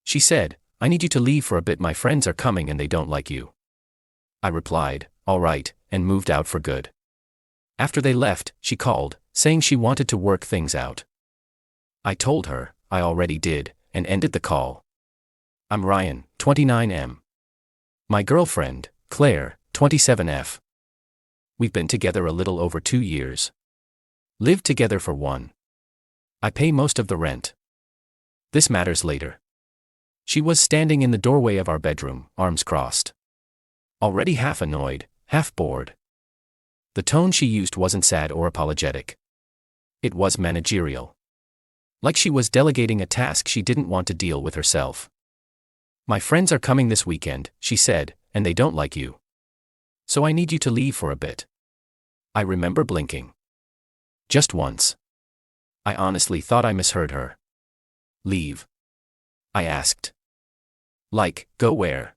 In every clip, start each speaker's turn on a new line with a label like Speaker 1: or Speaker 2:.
Speaker 1: She said, "I need you to leave for a bit, my friends are coming and they don't like you." I replied, "All right," and moved out for good. After they left, she called, saying she wanted to work things out. I told her, I already did, and ended the call. I'm Ryan, 29M. My girlfriend, Claire, 27F. We've been together a little over 2 years. Lived together for 1. I pay most of the rent. This matters later. She was standing in the doorway of our bedroom, arms crossed. Already half annoyed, half bored. The tone she used wasn't sad or apologetic. It was managerial. Like she was delegating a task she didn't want to deal with herself. "My friends are coming this weekend," she said, "and they don't like you. So I need you to leave for a bit." I remember blinking. Just once. I honestly thought I misheard her. "Leave?" I asked. "Like, go where?"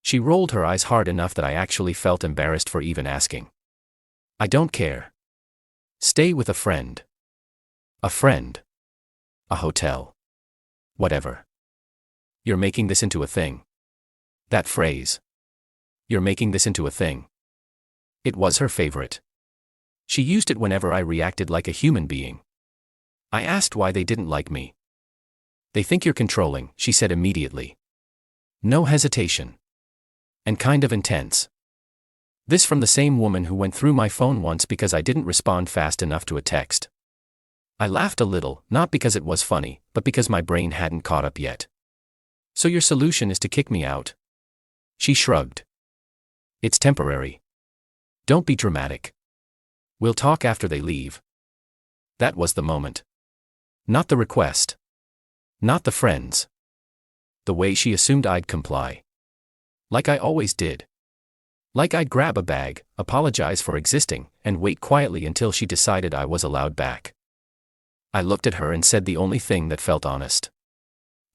Speaker 1: She rolled her eyes hard enough that I actually felt embarrassed for even asking. "I don't care. Stay with a friend." A friend. A hotel. Whatever. "You're making this into a thing." That phrase. "You're making this into a thing." It was her favorite. She used it whenever I reacted like a human being. I asked why they didn't like me. "They think you're controlling," she said immediately. No hesitation. And kind of intense. This from the same woman who went through my phone once because I didn't respond fast enough to a text. I laughed a little, not because it was funny, but because my brain hadn't caught up yet. "So your solution is to kick me out?" She shrugged. "It's temporary. Don't be dramatic. We'll talk after they leave." That was the moment. Not the request. Not the friends. The way she assumed I'd comply. Like I always did. Like I'd grab a bag, apologize for existing, and wait quietly until she decided I was allowed back. I looked at her and said the only thing that felt honest.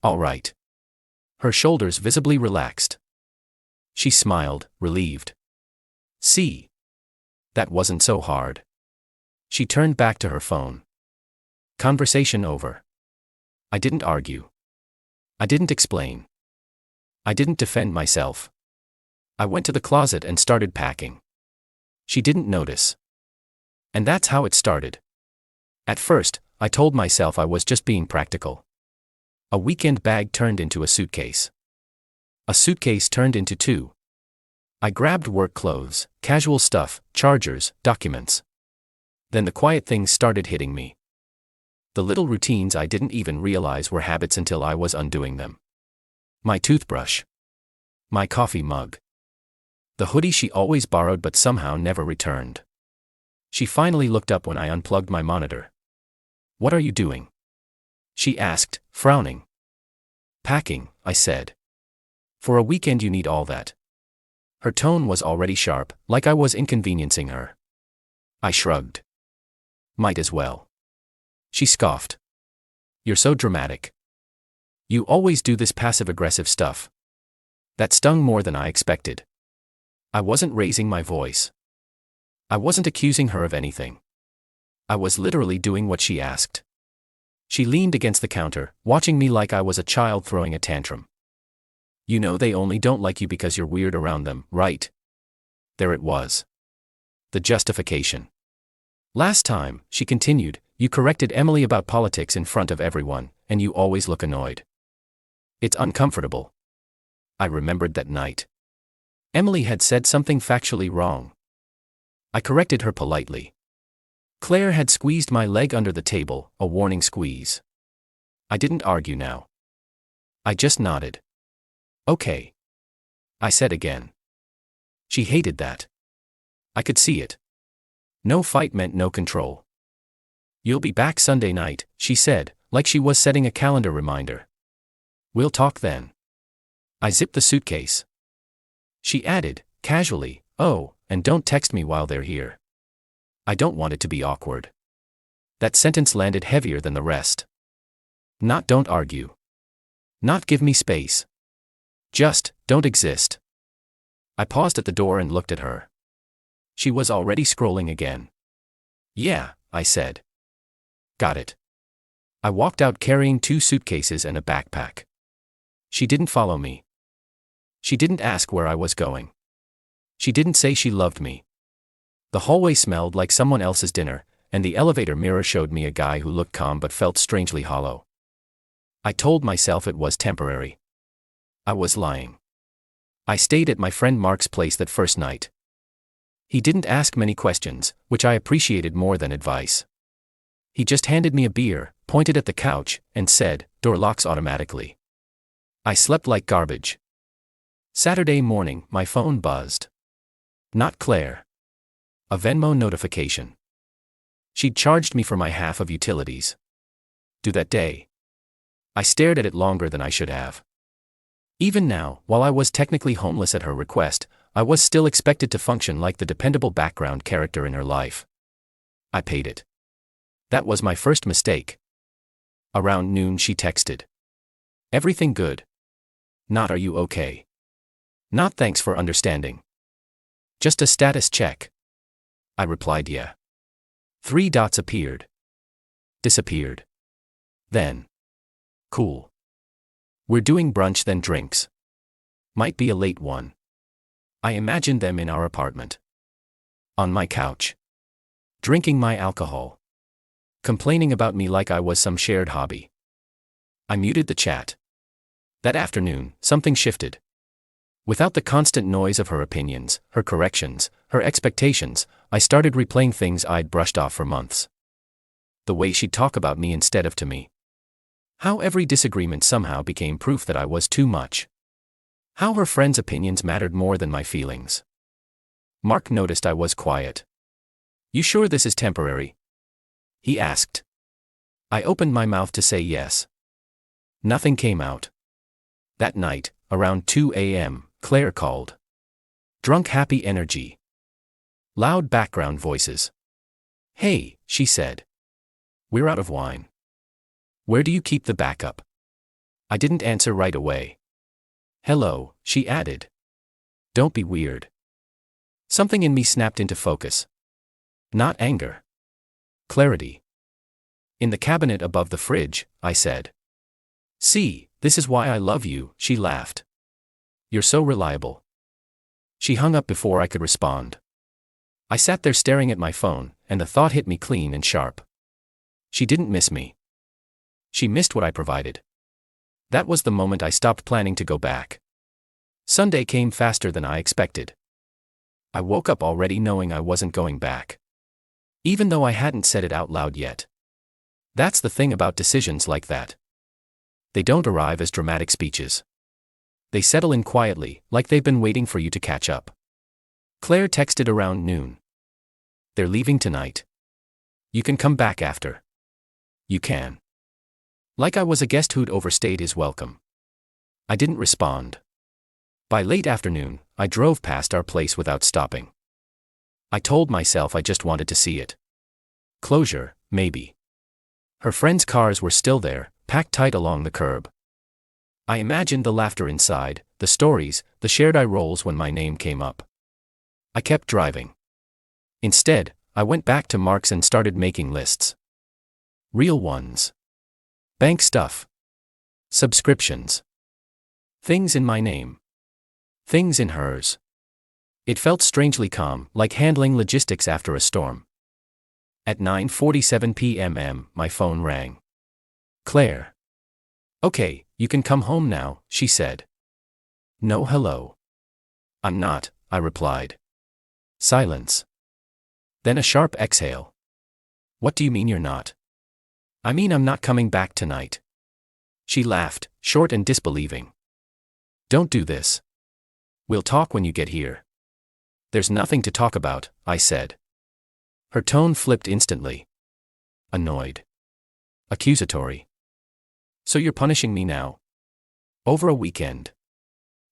Speaker 1: "All right." Her shoulders visibly relaxed. She smiled, relieved. "See? That wasn't so hard." She turned back to her phone. Conversation over. I didn't argue. I didn't explain. I didn't defend myself. I went to the closet and started packing. She didn't notice. And that's how it started. At first, I told myself I was just being practical. A weekend bag turned into a suitcase. A suitcase turned into 2. I grabbed work clothes, casual stuff, chargers, documents. Then the quiet things started hitting me. The little routines I didn't even realize were habits until I was undoing them. My toothbrush. My coffee mug. The hoodie she always borrowed but somehow never returned. She finally looked up when I unplugged my monitor. "What are you doing?" she asked, frowning. "Packing," I said. "For a weekend you need all that." Her tone was already sharp, like I was inconveniencing her. I shrugged. "Might as well." She scoffed. "You're so dramatic. You always do this passive-aggressive stuff." That stung more than I expected. I wasn't raising my voice. I wasn't accusing her of anything. I was literally doing what she asked. She leaned against the counter, watching me like I was a child throwing a tantrum. "You know they only don't like you because you're weird around them, right?" There it was. The justification. "Last time," she continued, "you corrected Emily about politics in front of everyone, and you always look annoyed. It's uncomfortable." I remembered that night. Emily had said something factually wrong. I corrected her politely. Claire had squeezed my leg under the table, a warning squeeze. I didn't argue now. I just nodded. "Okay," I said again. She hated that. I could see it. No fight meant no control. "You'll be back Sunday night," she said, like she was setting a calendar reminder. "We'll talk then." I zipped the suitcase. She added, casually, "Oh, and don't text me while they're here. I don't want it to be awkward." That sentence landed heavier than the rest. Not don't argue. Not give me space. Just, don't exist. I paused at the door and looked at her. She was already scrolling again. "Yeah," I said. "Got it." I walked out carrying 2 suitcases and a backpack. She didn't follow me. She didn't ask where I was going. She didn't say she loved me. The hallway smelled like someone else's dinner, and the elevator mirror showed me a guy who looked calm but felt strangely hollow. I told myself it was temporary. I was lying. I stayed at my friend Mark's place that first night. He didn't ask many questions, which I appreciated more than advice. He just handed me a beer, pointed at the couch, and said, "Door locks automatically." I slept like garbage. Saturday morning, my phone buzzed. Not Claire. A Venmo notification. She'd charged me for my half of utilities. Due that day. I stared at it longer than I should have. Even now, while I was technically homeless at her request, I was still expected to function like the dependable background character in her life. I paid it. That was my first mistake. Around noon she texted. "Everything good? Not are you okay? Not thanks for understanding. Just a status check." I replied yeah. 3 dots appeared. Disappeared. Then. Cool. We're doing brunch then drinks. Might be a late one. I imagined them in our apartment. On my couch. Drinking my alcohol. Complaining about me like I was some shared hobby. I muted the chat. That afternoon, something shifted. Without the constant noise of her opinions, her corrections, her expectations, I started replaying things I'd brushed off for months. The way she'd talk about me instead of to me. How every disagreement somehow became proof that I was too much. How her friends' opinions mattered more than my feelings. Mark noticed I was quiet. "You sure this is temporary?" he asked. I opened my mouth to say yes. Nothing came out. That night, around 2 a.m., Claire called. Drunk happy energy. Loud background voices. "Hey," she said. "We're out of wine. Where do you keep the backup?" I didn't answer right away. "Hello," she added. "Don't be weird." Something in me snapped into focus. Not anger. Clarity. "In the cabinet above the fridge," I said. "See, this is why I love you," she laughed. "You're so reliable." She hung up before I could respond. I sat there staring at my phone, and the thought hit me clean and sharp. She didn't miss me. She missed what I provided. That was the moment I stopped planning to go back. Sunday came faster than I expected. I woke up already knowing I wasn't going back. Even though I hadn't said it out loud yet. That's the thing about decisions like that. They don't arrive as dramatic speeches. They settle in quietly, like they've been waiting for you to catch up. Claire texted around noon. "They're leaving tonight. You can come back after." You can. Like I was a guest who'd overstayed his welcome. I didn't respond. By late afternoon, I drove past our place without stopping. I told myself I just wanted to see it. Closure, maybe. Her friends' cars were still there, packed tight along the curb. I imagined the laughter inside, the stories, the shared eye rolls when my name came up. I kept driving. Instead, I went back to Mark's and started making lists. Real ones. Bank stuff. Subscriptions. Things in my name. Things in hers. It felt strangely calm, like handling logistics after a storm. At 9:47 p.m. my phone rang. Claire. "Okay, you can come home now," she said. "No hello." "I'm not," I replied. Silence. Then a sharp exhale. "What do you mean you're not?" "I mean I'm not coming back tonight." She laughed, short and disbelieving. "Don't do this. We'll talk when you get here." "There's nothing to talk about," I said. Her tone flipped instantly. Annoyed. Accusatory. "So you're punishing me now? Over a weekend?"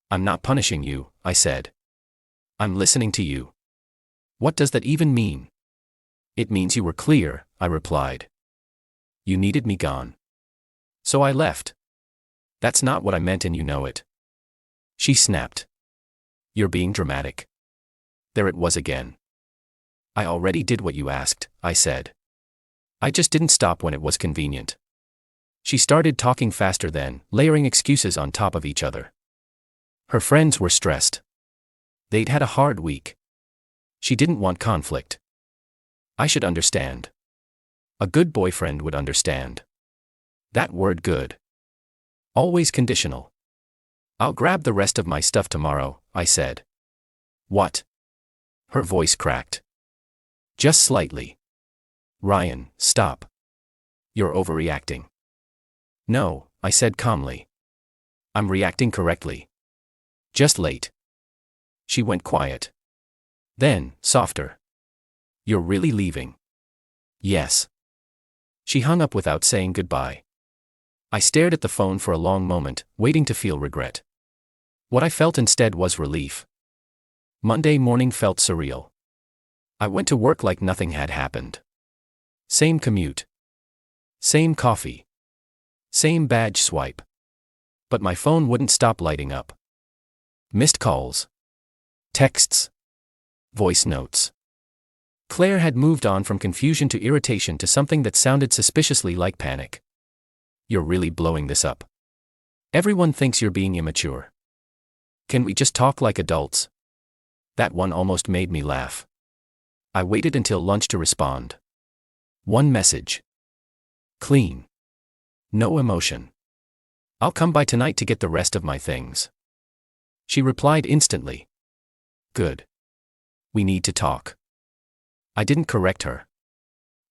Speaker 1: "I'm not punishing you," I said. "I'm listening to you." "What does that even mean?" "It means you were clear," I replied. "You needed me gone. So I left." "That's not what I meant and you know it." She snapped. "You're being dramatic." There it was again. "I already did what you asked," I said. "I just didn't stop when it was convenient." She started talking faster then, layering excuses on top of each other. Her friends were stressed. They'd had a hard week. She didn't want conflict. I should understand. A good boyfriend would understand. That word good. Always conditional. I'll grab the rest of my stuff tomorrow, I said. What? Her voice cracked. Just slightly. Ryan, stop. You're overreacting. No, I said calmly. I'm reacting correctly. Just late. She went quiet. Then, softer. You're really leaving? Yes. She hung up without saying goodbye. I stared at the phone for a long moment, waiting to feel regret. What I felt instead was relief. Monday morning felt surreal. I went to work like nothing had happened. Same commute. Same coffee. Same badge swipe. But my phone wouldn't stop lighting up. Missed calls. Texts. Voice notes. Claire had moved on from confusion to irritation to something that sounded suspiciously like panic. You're really blowing this up. Everyone thinks you're being immature. Can we just talk like adults? That one almost made me laugh. I waited until lunch to respond. One message. Clean. No emotion. I'll come by tonight to get the rest of my things. She replied instantly. Good. We need to talk. I didn't correct her.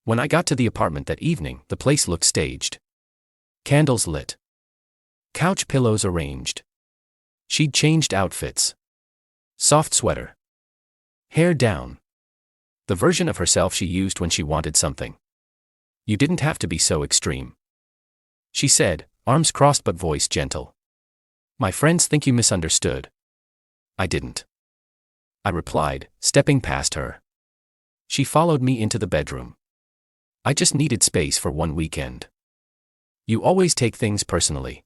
Speaker 1: When I got to the apartment that evening, the place looked staged. Candles lit. Couch pillows arranged. She'd changed outfits. Soft sweater. Hair down. The version of herself she used when she wanted something. You didn't have to be so extreme. She said, arms crossed but voice gentle. My friends think you misunderstood. I didn't. I replied, stepping past her. She followed me into the bedroom. I just needed space for one weekend. You always take things personally.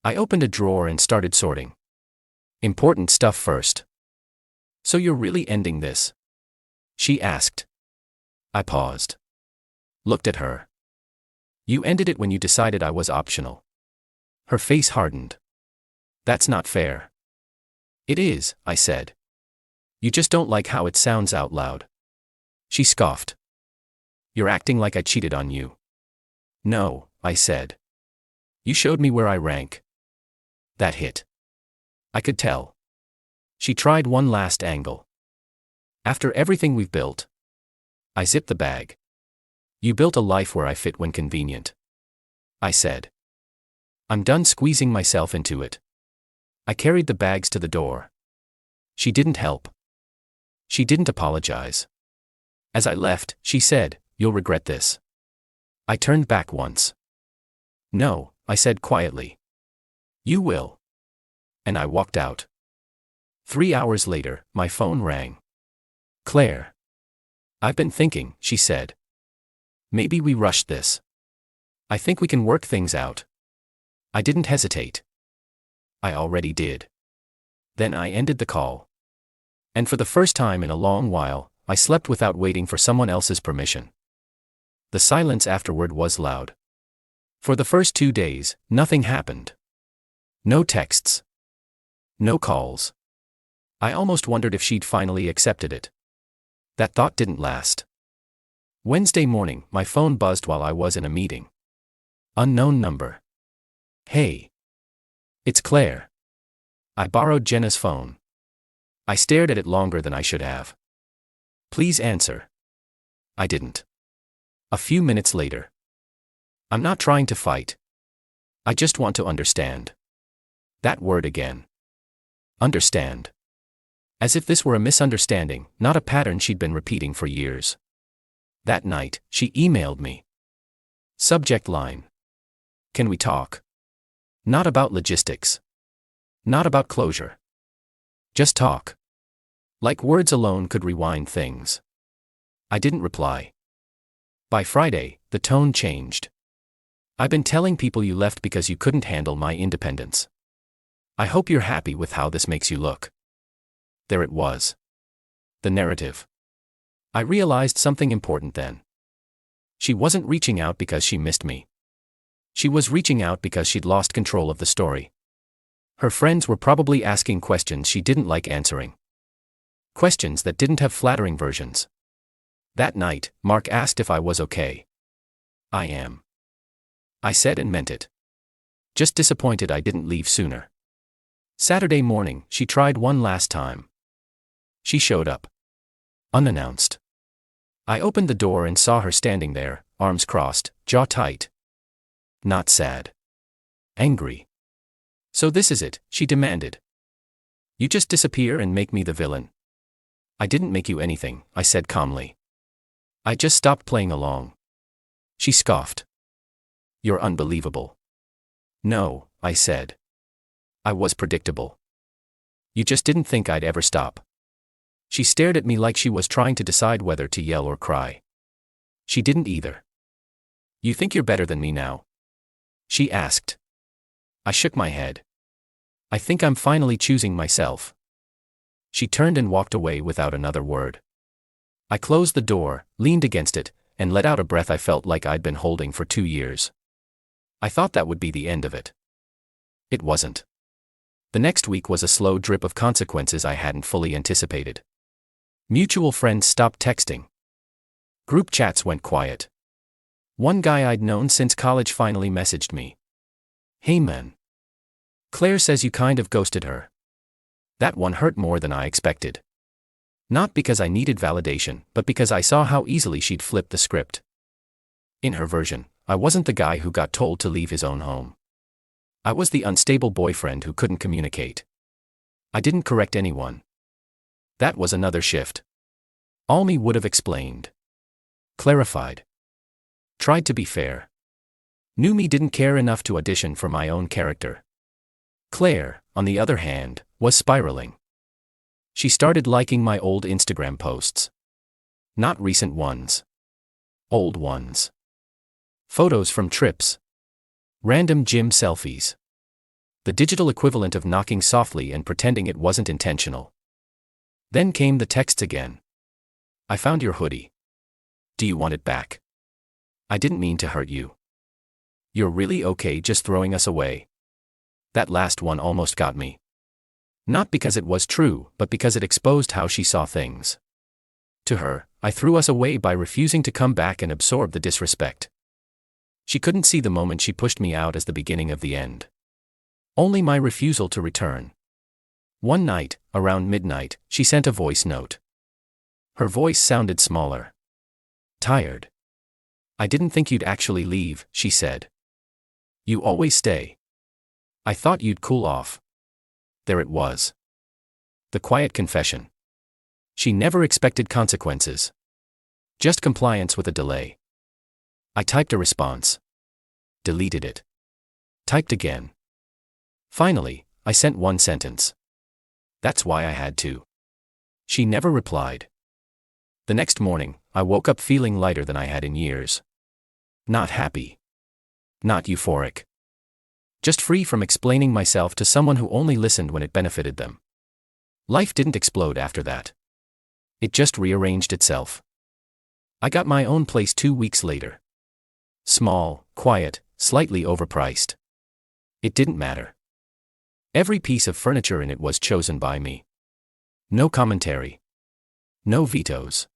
Speaker 1: I opened a drawer and started sorting. Important stuff first. So you're really ending this? She asked. I paused. Looked at her. You ended it when you decided I was optional. Her face hardened. That's not fair. It is, I said. You just don't like how it sounds out loud. She scoffed. You're acting like I cheated on you. No, I said. You showed me where I rank. That hit. I could tell. She tried one last angle. After everything we've built. I zipped the bag. You built a life where I fit when convenient. I said. I'm done squeezing myself into it. I carried the bags to the door. She didn't help. She didn't apologize. As I left, she said, you'll regret this. I turned back once. No, I said quietly. You will. And I walked out. 3 hours later, my phone rang. Claire. I've been thinking, she said. Maybe we rushed this. I think we can work things out. I didn't hesitate. I already did. Then I ended the call. And for the first time in a long while, I slept without waiting for someone else's permission. The silence afterward was loud. For the first 2 days, nothing happened. No texts. No calls. I almost wondered if she'd finally accepted it. That thought didn't last. Wednesday morning, my phone buzzed while I was in a meeting. Unknown number. Hey. It's Claire. I borrowed Jenna's phone. I stared at it longer than I should have. Please answer. I didn't. A few minutes later. I'm not trying to fight. I just want to understand. That word again. Understand. As if this were a misunderstanding, not a pattern she'd been repeating for years. That night, she emailed me. Subject line. Can we talk? Not about logistics. Not about closure. Just talk. Like words alone could rewind things. I didn't reply. By Friday, the tone changed. I've been telling people you left because you couldn't handle my independence. I hope you're happy with how this makes you look. There it was. The narrative. I realized something important then. She wasn't reaching out because she missed me. She was reaching out because she'd lost control of the story. Her friends were probably asking questions she didn't like answering. Questions that didn't have flattering versions. That night, Mark asked if I was okay. I am. I said and meant it. Just disappointed I didn't leave sooner. Saturday morning, she tried one last time. She showed up. Unannounced. I opened the door and saw her standing there, arms crossed, jaw tight. Not sad. Angry. So this is it, she demanded. You just disappear and make me the villain. I didn't make you anything, I said calmly. I just stopped playing along. She scoffed. You're unbelievable. No, I said. I was predictable. You just didn't think I'd ever stop. She stared at me like she was trying to decide whether to yell or cry. She didn't either. You think you're better than me now? She asked. I shook my head. I think I'm finally choosing myself. She turned and walked away without another word. I closed the door, leaned against it, and let out a breath I felt like I'd been holding for 2 years. I thought that would be the end of it. It wasn't. The next week was a slow drip of consequences I hadn't fully anticipated. Mutual friends stopped texting. Group chats went quiet. One guy I'd known since college finally messaged me. Hey man. Claire says you kind of ghosted her. That one hurt more than I expected. Not because I needed validation, but because I saw how easily she'd flipped the script. In her version, I wasn't the guy who got told to leave his own home. I was the unstable boyfriend who couldn't communicate. I didn't correct anyone. That was another shift. Almi would have explained. Clarified. Tried to be fair. Knew me didn't care enough to audition for my own character. Claire, on the other hand, was spiraling. She started liking my old Instagram posts. Not recent ones. Old ones. Photos from trips. Random gym selfies. The digital equivalent of knocking softly and pretending it wasn't intentional. Then came the texts again. I found your hoodie. Do you want it back? I didn't mean to hurt you. You're really okay just throwing us away. That last one almost got me. Not because it was true, but because it exposed how she saw things. To her, I threw us away by refusing to come back and absorb the disrespect. She couldn't see the moment she pushed me out as the beginning of the end. Only my refusal to return. One night, around midnight, she sent a voice note. Her voice sounded smaller. Tired. I didn't think you'd actually leave, she said. You always stay. I thought you'd cool off. There it was. The quiet confession. She never expected consequences. Just compliance with a delay. I typed a response. Deleted it. Typed again. Finally, I sent one sentence. That's why I had to. She never replied. The next morning, I woke up feeling lighter than I had in years. Not happy. Not euphoric. Just free from explaining myself to someone who only listened when it benefited them. Life didn't explode after that. It just rearranged itself. I got my own place 2 weeks later. Small, quiet, slightly overpriced. It didn't matter. Every piece of furniture in it was chosen by me. No commentary. No vetoes.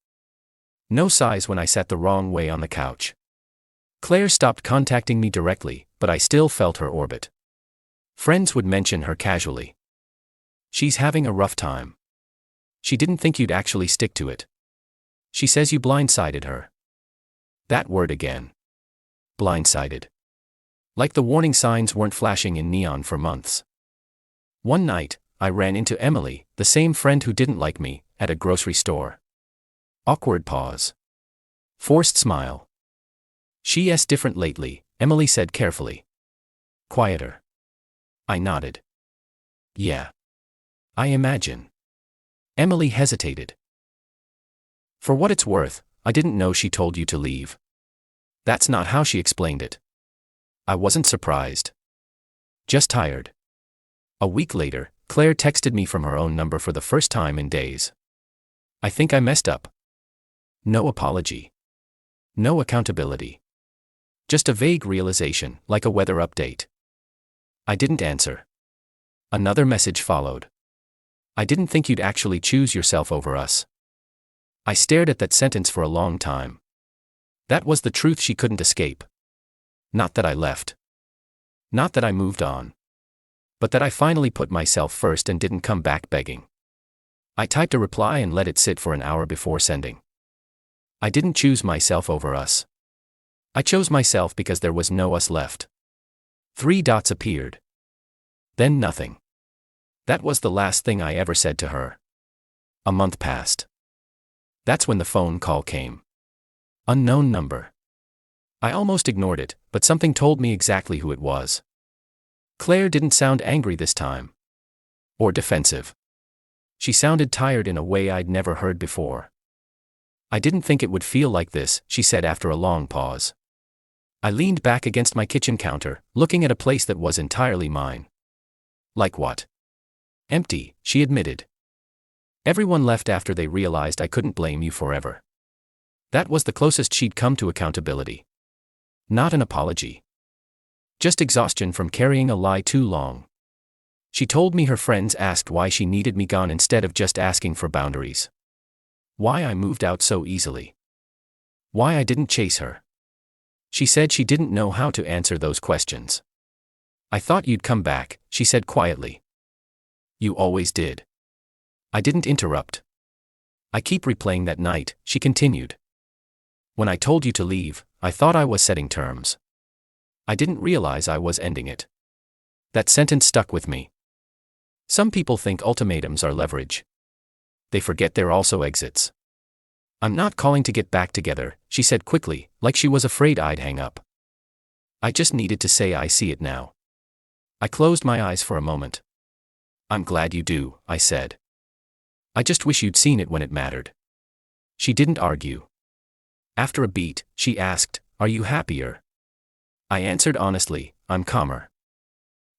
Speaker 1: No sighs when I sat the wrong way on the couch. Claire stopped contacting me directly, but I still felt her orbit. Friends would mention her casually. She's having a rough time. She didn't think you'd actually stick to it. She says you blindsided her. That word again. Blindsided. Like the warning signs weren't flashing in neon for months. One night, I ran into Emily, the same friend who didn't like me, at a grocery store. Awkward pause. Forced smile. She's different lately, Emily said carefully. Quieter. I nodded. Yeah. I imagine. Emily hesitated. For what it's worth, I didn't know she told you to leave. That's not how she explained it. I wasn't surprised. Just tired. A week later, Claire texted me from her own number for the first time in days. I think I messed up. No apology. No accountability. Just a vague realization, like a weather update. I didn't answer. Another message followed. I didn't think you'd actually choose yourself over us. I stared at that sentence for a long time. That was the truth she couldn't escape. Not that I left. Not that I moved on. But that I finally put myself first and didn't come back begging. I typed a reply and let it sit for an hour before sending. I didn't choose myself over us. I chose myself because there was no us left. 3 dots appeared. Then nothing. That was the last thing I ever said to her. A month passed. That's when the phone call came. Unknown number. I almost ignored it, but something told me exactly who it was. Claire didn't sound angry this time. Or defensive. She sounded tired in a way I'd never heard before. I didn't think it would feel like this, she said after a long pause. I leaned back against my kitchen counter, looking at a place that was entirely mine. Like what? Empty, she admitted. Everyone left after they realized I couldn't blame you forever. That was the closest she'd come to accountability. Not an apology. Just exhaustion from carrying a lie too long. She told me her friends asked why she needed me gone instead of just asking for boundaries. Why I moved out so easily. Why I didn't chase her. She said she didn't know how to answer those questions. I thought you'd come back, she said quietly. You always did. I didn't interrupt. I keep replaying that night, she continued. When I told you to leave, I thought I was setting terms. I didn't realize I was ending it. That sentence stuck with me. Some people think ultimatums are leverage. They forget they're also exits. I'm not calling to get back together, she said quickly, like she was afraid I'd hang up. I just needed to say I see it now. I closed my eyes for a moment. I'm glad you do, I said. I just wish you'd seen it when it mattered. She didn't argue. After a beat, she asked, are you happier? I answered honestly, I'm calmer.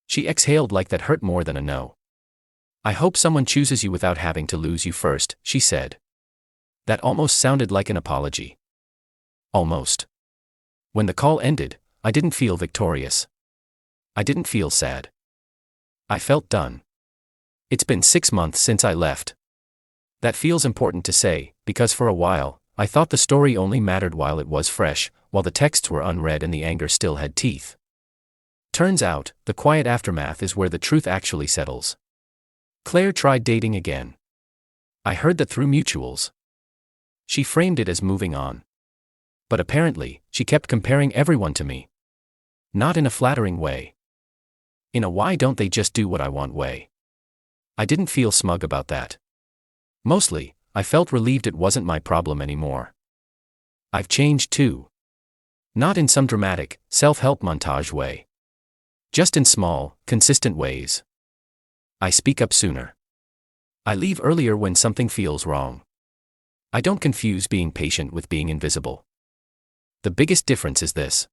Speaker 1: She exhaled like that hurt more than a no. I hope someone chooses you without having to lose you first, she said. That almost sounded like an apology. Almost. When the call ended, I didn't feel victorious. I didn't feel sad. I felt done. It's been 6 months since I left. That feels important to say, because for a while, I thought the story only mattered while it was fresh, while the texts were unread and the anger still had teeth. Turns out, the quiet aftermath is where the truth actually settles. Claire tried dating again. I heard that through mutuals. She framed it as moving on. But apparently, she kept comparing everyone to me. Not in a flattering way. In a why don't they just do what I want way. I didn't feel smug about that. Mostly, I felt relieved it wasn't my problem anymore. I've changed too. Not in some dramatic, self-help montage way. Just in small, consistent ways. I speak up sooner. I leave earlier when something feels wrong. I don't confuse being patient with being invisible. The biggest difference is this.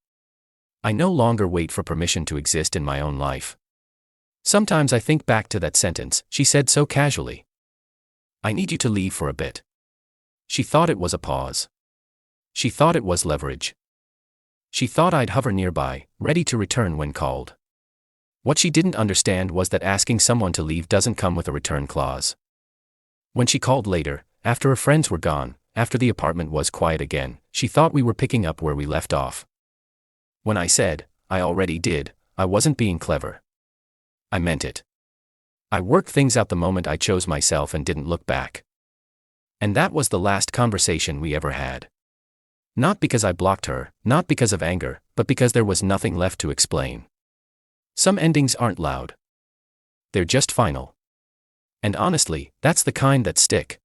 Speaker 1: I no longer wait for permission to exist in my own life. Sometimes I think back to that sentence she said so casually. I need you to leave for a bit. She thought it was a pause. She thought it was leverage. She thought I'd hover nearby, ready to return when called. What she didn't understand was that asking someone to leave doesn't come with a return clause. When she called later, after her friends were gone, after the apartment was quiet again, she thought we were picking up where we left off. When I said, I already did, I wasn't being clever. I meant it. I worked things out the moment I chose myself and didn't look back. And that was the last conversation we ever had. Not because I blocked her, not because of anger, but because there was nothing left to explain. Some endings aren't loud. They're just final. And honestly, that's the kind that stick.